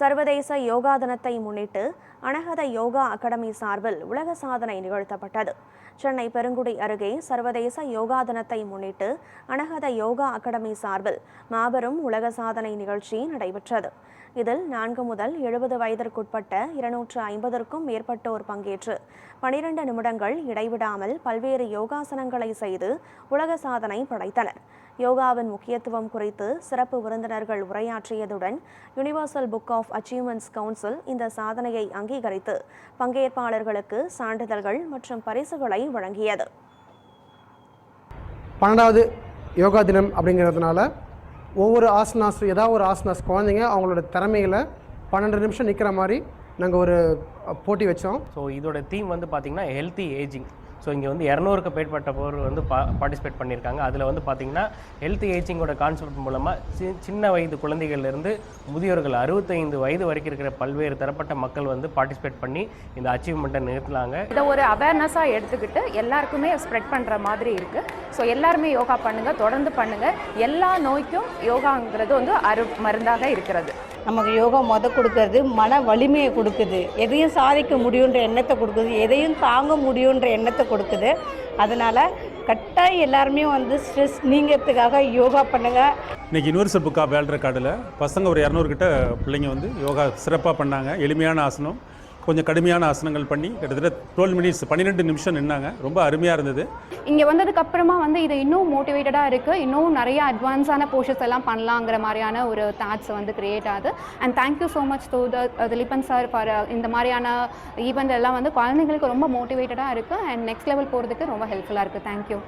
சர்வதேச யோகா தினத்தை முன்னிட்டு அனகத யோகா அகாடமி சார்பில் உலக சாதனை நிகழ்த்தப்பட்டது. சென்னை பெருங்குடி அருகே சர்வதேச யோகா தினத்தை முன்னிட்டு அனகத யோகா அகாடமி சார்பில் மாபெரும் உலக சாதனை நிகழ்ச்சி நடைபெற்றது. இதில் 4 முதல் 70 வயதிற்குட்பட்ட 250க்கும் மேற்பட்டோர் பங்கேற்று 12 நிமிடங்கள் இடைவிடாமல் பல்வேறு யோகாசனங்களை செய்து உலக சாதனை படைத்தனர். யோகாவின் முக்கியத்துவம் குறித்து சிறப்பு விருந்தினர்கள் உரையாற்றியதுடன் Universal Book of Achievements Council இந்த சாதனையை அங்கீகரித்து பங்கேற்பாளர்களுக்கு சான்றிதழ்கள் மற்றும் பரிசுகளை வழங்கியது. 12வது யோகா தினம் அப்படிங்கிறதுனால ஒவ்வொரு ஆசனாஸ் ஏதாவது ஒரு ஆசனாஸ் குழந்தைங்க அவங்களோட திறமைகளை 12 நிமிஷம் நிற்கிற மாதிரி நாங்கள் ஒரு போட்டி வச்சோம். ஸோ இதோட தீம் வந்து பார்த்திங்கன்னா ஹெல்த்தி ஏஜிங். ஸோ இங்கே வந்து 200க்கு மேற்பட்ட பேர் வந்து பார்ட்டிசிபேட் பண்ணியிருக்காங்க. அதில் வந்து பார்த்திங்கன்னா ஹெல்த்தி ஏஜிங்கோட கான்செப்ட் மூலமாக சின்ன வயது குழந்தைகள்லேருந்து முதியோர்கள் 65 வயது வரைக்கும் இருக்கிற பல்வேறு தரப்பட்ட மக்கள் வந்து பார்ட்டிசிபேட் பண்ணி இந்த அச்சீவ்மெண்ட்டை நிறுத்தினாங்க. இதை ஒரு அவேர்னஸாக எடுத்துக்கிட்டு எல்லாருக்குமே ஸ்ப்ரெட் பண்ணுற மாதிரி இருக்குது. ஸோ எல்லாருமே யோகா பண்ணுங்கள், தொடர்ந்து பண்ணுங்கள். எல்லா நோய்க்கும் யோகாங்கிறது வந்து மருந்தாக இருக்கிறது. நமக்கு யோகா கொடுக்கறது மன வலிமையை கொடுக்குது, எதையும் சாதிக்க முடியுன்ற எண்ணத்தை கொடுக்குது, எதையும் தாங்க முடியுன்ற எண்ணத்தை கொடுக்குது. அதனால் கட்டாயம் எல்லாருமே வந்து ஸ்ட்ரெஸ் நீங்கிறதுக்காக யோகா பண்ணுங்கள். இன்றைக்கி யுனிவர்சல் புக் ஆஃப் வேர்ல்ட் ரெக்கார்டில் பசங்க ஒரு 200 கிட்ட பிள்ளைங்க வந்து யோகா சிறப்பாக பண்ணாங்க. எளிமையான ஆசனம், கொஞ்சம் கடுமையான ஆசனங்கள் பண்ணி கிட்டத்தட்ட 12 மினிட்ஸ் 12 நிமிஷம் நின்னாங்க. ரொம்ப அருமையாக இருந்தது. இங்கே வந்ததுக்கப்புறமா வந்து இது இன்னும் மோட்டிவேட்டடாக இருக்குது. இன்னும் நிறைய அட்வான்ஸான போர்ஷன்ஸ் எல்லாம் பண்ணலாங்கிற மாதிரியான ஒரு தாட்ஸ் வந்து கிரியேட் ஆகுது. And thank you so much to Dileepan sir for இந்த மாதிரியான ஈவெண்ட் எல்லாம் வந்து குழந்தைங்களுக்கு ரொம்ப மோட்டிவேட்டடாக இருக்குது. அண்ட் நெக்ஸ்ட் லெவல் போகிறதுக்கு ரொம்ப ஹெல்ப்ஃபுல்லாக இருக்குது. தேங்க்யூ.